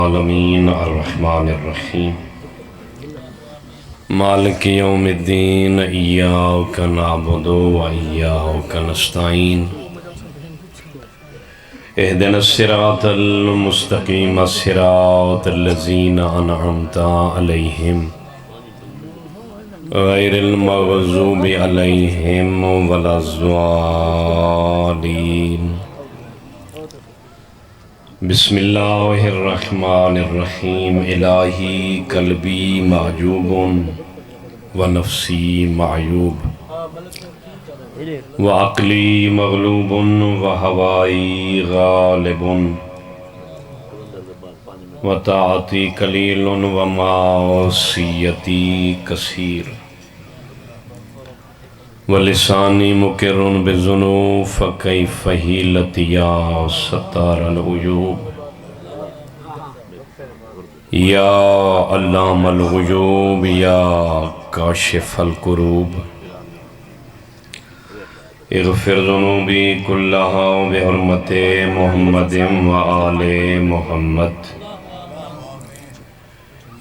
العالمین الرحمن الرحیم مالک یوم الدین ایاک نعبد و ایاک نستعین اہدنا الصراط المستقیم صراط الذین انعمت علیہم غیر المغضوب علیہم ولا الضالین بسم اللہ الرحمن الرحیم الہی قلبی معجوب و نفسی معیوب و عقلی مغلوب و ہوائی غالب و طاعتی قلیل و معصیتی کثیر ولسانی مقر بالذنوب فکیف حیلت یا ستار العیوب یا علام الغیوب یا کاشف الکروب اغفر ذنوبی کلہا بحرمت محمد و آل محمد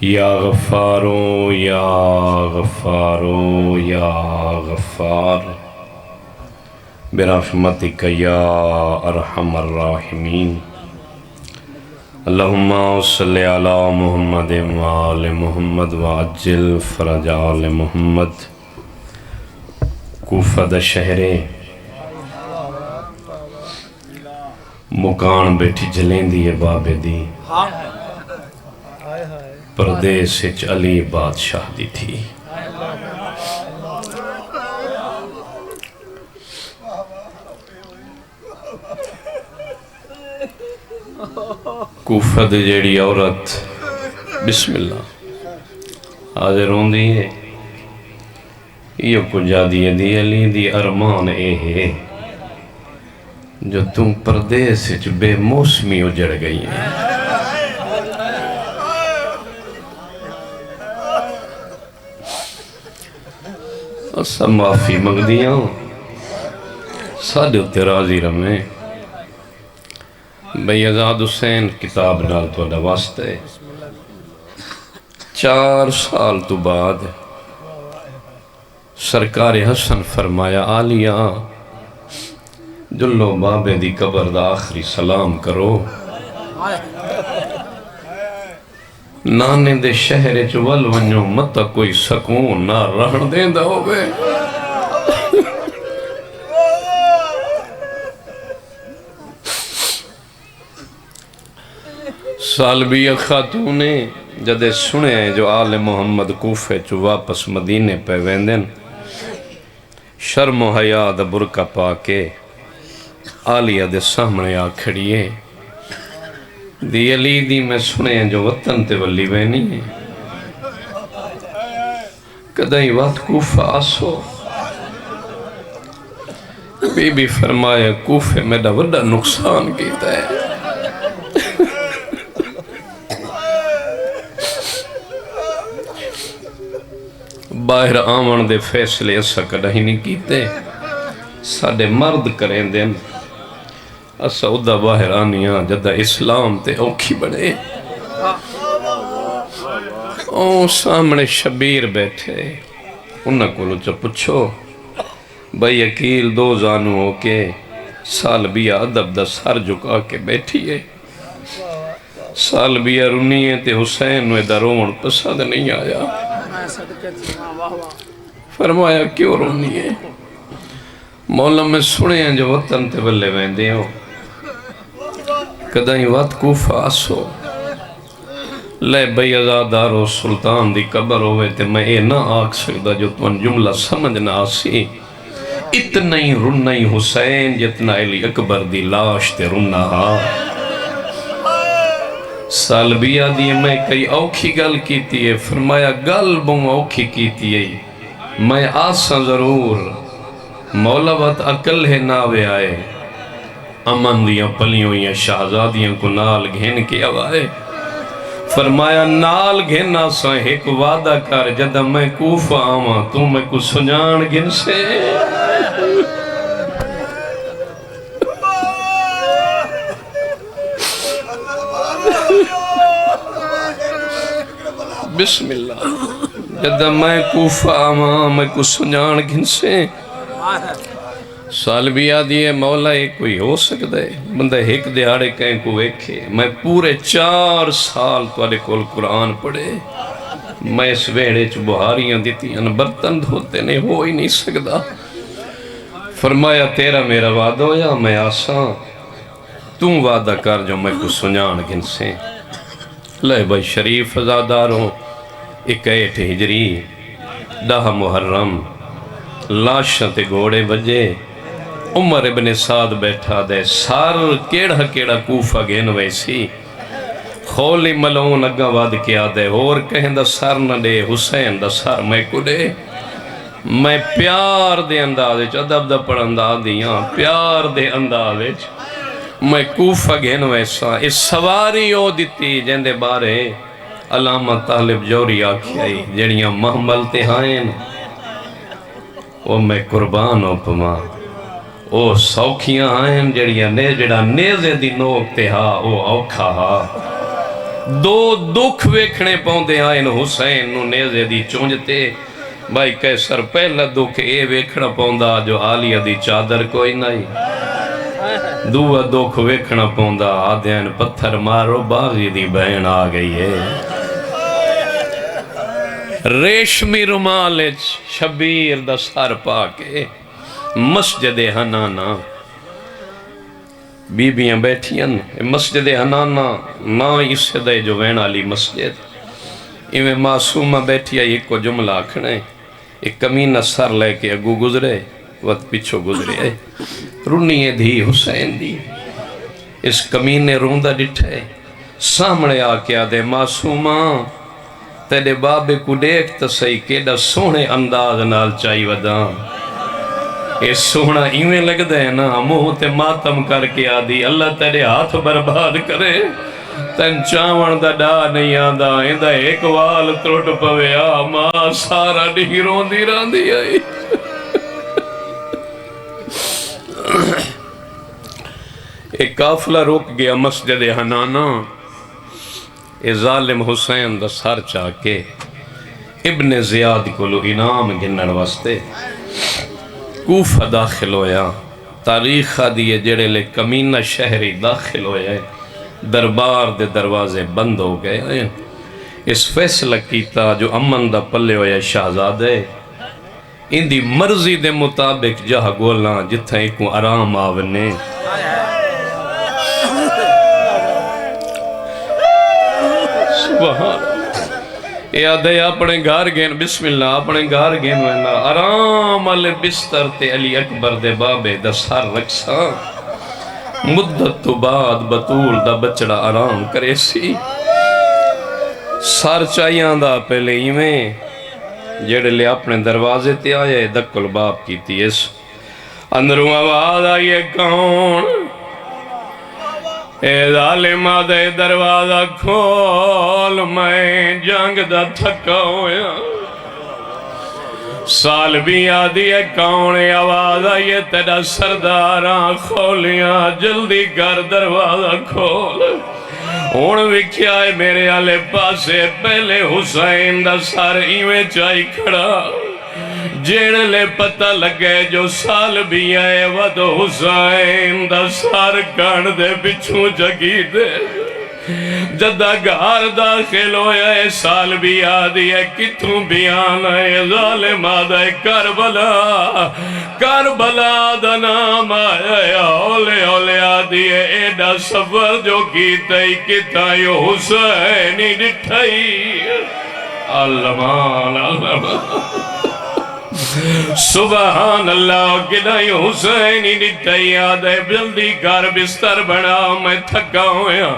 یا غفارو یا غفارو یا غفار برحمتک یا ارحم الراحمین اللہم صلی علی محمد و آل محمد وعجل فرج آل محمد کوفہ دا شہر مکان بیٹھی جلیں دی بابے دی پردیس اچ علی بادشاہ دی تھی کوفہ دی جیڑی عورت بسم اللہ آج رون دی ہے یہ کجا دی علی دی ارمان اے ہے جو تم پردیس اچ بے موسمی اجڑ گئی ہیں سب معافی مگ دیاں ساڑھے اتے راضی رمیں بھئی آزاد حسین کتاب نال تو واسطہ ہے 4 سال تو بعد سرکار حسن فرمایا آلیہ جلو بابے دی قبر دا آخری سلام کرو نانے دے شہر چول ونیو متا کوئی سکون نہ رہن دیں دا ہوئے سالبیہ خاتونے جدے سنے ہیں جو آل محمد کوفے چو واپس مدینے پہ ویندن شرم و حیاء دا برکہ پاکے آلیہ دے سامنے آ کھڑیے دی علی دی میں سنے ہیں جو وطن تے ولی وینی ہیں کدھائی وقت کوفہ آسو بی بی فرمایا کوفے میڈا وڈا نقصان کیتا ہے باہر آمن دے فیصلے اسا کڑا ہی نہیں کیتے ساڑے مرد کریں دیں اسا ادھا باہر آنیاں جدہ اسلام تے اوکھی بڑے سامنے شبیر بیٹھے انہاں کو لوچا پچھو بھائی اکیل 2 زانو ہو کے سالبیہ ادب دا سر جھکا کے بیٹھی ہے سالبیہ رونی ہے تے حسین وے دا رون پسند نہیں آیا فرمایا کیوں رونی ہے مولا میں سنے ہیں جو وطن تے بلے ویندے ہو کدھائیں وقت کوفہ آسو لے بھئی ازادارو سلطان دی قبر ہوئے تے میں اے نہ آکھ سکتا جو تمہیں جملہ سمجھ نہ آسی اتنا ہی رنہی حسین جتنا علی اکبر دی لاش تے رنہ ہا سالبیہ دی میں کئی اوکھی گل کیتی ہے فرمایا گل بوں اوکھی کیتی ہے میں آسا ضرور مولا بات عقل ہے ناوے آئے امن دیاں پلیوں یا شہزادیاں کو نال گھن کے آوائے فرمایا نال گھنا سا ایک وعدہ کر جدہ میں کوفہ آواں تو میں کو سنجان گھن سے بسم اللہ جدہ میں کوفہ آماں میں کو سنجان گھن سے سال بھی آدھی ہے مولا ایک کوئی ہو سکتا ہے بندہ ایک دیاڑے کہیں کو ایکھے میں پورے 4 سال توڑے کول قرآن پڑھے میں اس ویڑے چ بہاریاں دیتی ہیں برتن دھوتے نہیں ہو ہی نہیں سکتا فرمایا تیرا میرا وعدہ ہویا میں آسان تم وعدہ کر جو میں کو سنجان گھن سے لے بھائی شریف ازاداروں 61 ہجری 10 محرم لاشاں تے گھوڑے بجے عمر ابن سعد بیٹھا دے سار کیڑا کوفہ گین ویسی خولی ملون اگا واد کیا دے اور کہیں دا سر نہ دے حسین دا سر میں کو دے میں پیار دے اندازے ادب دا پڑھ اندازیاں پیار دے اندازے میں کوفہ گین ویسا اس سواری ہو دیتی جن دے بارے علامہ طالب جوری آکھی آئی جڑیاں محمل تے ہائیں وہ میں قربان ہو پما او سوکھیاں آئیں جڑیاں جڑا نیزے دی نوک تے ہا او اوکھا ہا دو دکھ ویکھنے پاؤندے آئیں حسین نو نیزے دی چونجتے بھائی کیسر پہلا دکھ اے ویکھنا پاؤندا جو آلیہ دی چادر کوئی نہیں دوہ دکھ ویکھنا پاؤندا آدھین پتھر مارو باغی دی بہن آ گئی ہے ریشمی رمالچ شبیر دا سار پاکے مسجد حنانا بی بیاں بیٹھیاں مسجد حنانا ماں اسے دے جو وین علی مسجد ایویں معصومہ بیٹھیا ایک کو جملہ آکھنے ایک کمینہ سر لے کے اگو گزرے وقت پیچھو گزرے رونی دھی حسین دی اس کمینے روندہ ڈٹھے سامنے آکے آدھے معصومہ تیرے بابے کو دیکھ تا صحیح کیڑا سونے انداز نال چاہی وداں اے سونا ایویں لگ دے نا موہ تے ماتم کر کے آدھی اللہ تیرے ہاتھ برباد کرے تین چاون دا ڈا نہیں آدھا ایندہ ایک وال ترٹ پوے آ ماں سارا نہیں روندی راندی آئی ایک قافلہ روک گیا مسجد حنانا اے ظالم حسین دا سر چاکے ابن زیاد کو لو انعام گنن واسطے کوفہ داخل ہویا تاریخہ دیئے جڑے لے کمینہ شہری داخل ہوئے دربار دے دروازے بند ہو گئے اس فیصلہ کیتا جو امن دا پلے ہویا شہزادے ان دی مرضی دے مطابق جہاں گولاں جتھا ایکوں آرام آونے سبحان اے آدھے اپنے گھار گین بسم اللہ اپنے گھار گین وینا آرام علی بستر تے علی اکبر دے بابے دا سار رکھسا مدت تو بعد بطول دا بچڑا آرام کرے سی سار چاہیاں دا پہلے ایویں جڑے لے اپنے دروازے تے آئے دکل باپ کی تیس اندروں آواز آئیے کون اے ظالمہ دے دروازہ کھول میں جنگ دا تھکا ہویا سال بھی آدھی ہے کون آواز آئیے تیرا سرداراں کھولیاں جلدی کر دروازہ کھول ہون وکھیا ہے میرے آلے پاسے پہلے حسین دا سار ایویں چاہی کھڑا جیڑے لے پتہ لگے جو سال بھی آئے ود حسین دا سار کان دے بچھوں جگی دے جدہ گھار داخل ہویا ہے سال بھی آدھی ہے کتوں بیان ہے ظالم آدھا ہے کربلا دا نام آیا ہے اولے اولے آدھی ہے ایڈا سفر جو کیتا ہی کتا یو حسینی ڈٹھائی علمان علمان سبحان اللہ کدائی حسینی نٹھائی آدھے جلدی کر بستر بنا میں تھکا ہویا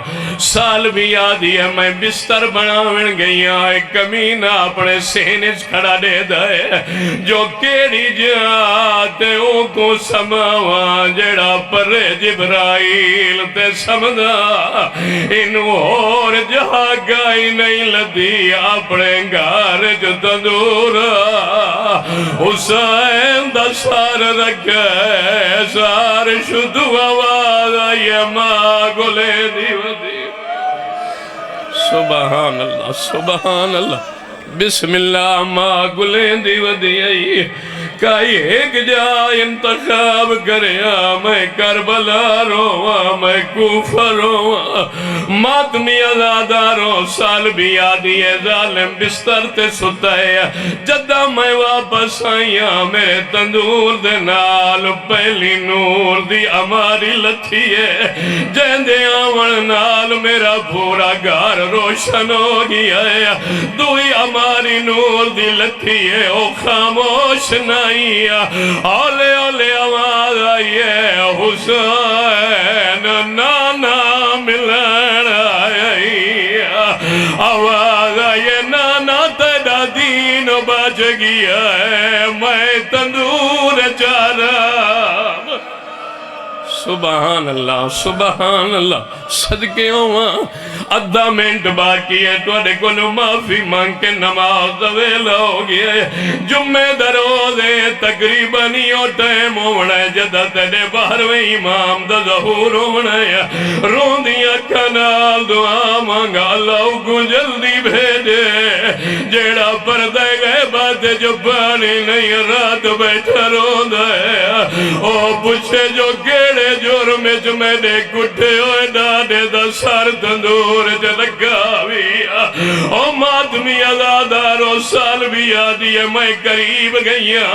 سال بھی آدھی ہے میں بستر بنا من گئی آئے کمینہ اپنے سینے کھڑا دے دے جو کیڑی جاتے او کو سماوا جڑا پر جبرائیل تے سمدھا انو اور جہاں گائی نہیں لدی اپنے گھر جو تندورا حسین دا سار رکھے سار شدو آواز آئیے ماں گلے دی ودی سبحان اللہ سبحان اللہ بسم اللہ ماں گلیں دی ودیئی کائی ایک جا انتخاب کریا میں کربلا رواں میں کوفہ رواں ماتمی ازاداروں سال بھی آدھی ہے ظالم بستر تے ستا جدہ میں واپس آئیاں میرے تندور دے نال پہلی نور دی اماری لتھی ہے جہندے آون نال میرا پورا گھر روشن ہو گیا ہے دوئی اماری نور دی لتھی ہے او خاموش نہیں اولے اولے آواز آئی ہے حسین نانا ملن آئی آواز آئی ہے نانا تیرا دین بچ گیا ہے میں تندور چارا سبحان اللہ صدقے ہوں ادھا منٹ باقی ہے توڑے کو معافی مانگ کے نماز دویلا ہو گیا ہے جمعہ دروزے تقریباً ہی ٹائم ہونا ہے جدہ تیرے باہرویں امام دا ظہور ہونا ہے رون دیا کنال دعا مانگا اللہ کو جلدی بھیجے جیڑا پردہ گئے بات جو پانی نہیں رات بیٹھا رون ہے او پوچھے جو کیڑے جرم جو میں نے کٹھے ہوئے ڈاڑے دا سار تندور جلگا ویا او ماتمی ازاداروں سال بھی آدھی ہے میں قریب گئیا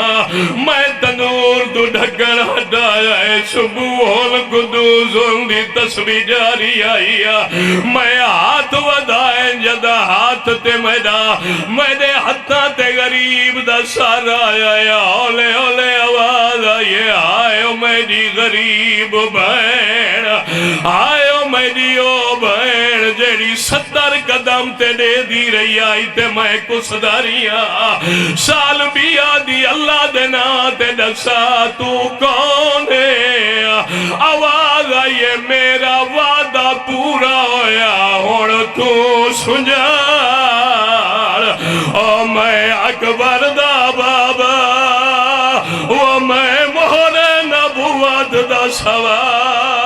میں تندور تو ڈھکن ہٹایا ہے صبح قدوس دی تسبیح جاری آئی میں ہاتھ ودائیں جدہ ہاتھ تے میرے ہتھاں تے غریب دا سار آیا ہے اولے اولے آواز آئی آئے میری غریب بین آئے میری او بین جیڑی 70 قدم تے دے دی رہی آئی تے میں کس داریا سال بھی آدھی اللہ دینا تے دسا تو کون ہے آواز آئیے میرا وعدہ پورا ہویا ہون تو سنجار او میں اکبر دا بابا وہ میں مہر نبوت دا سوار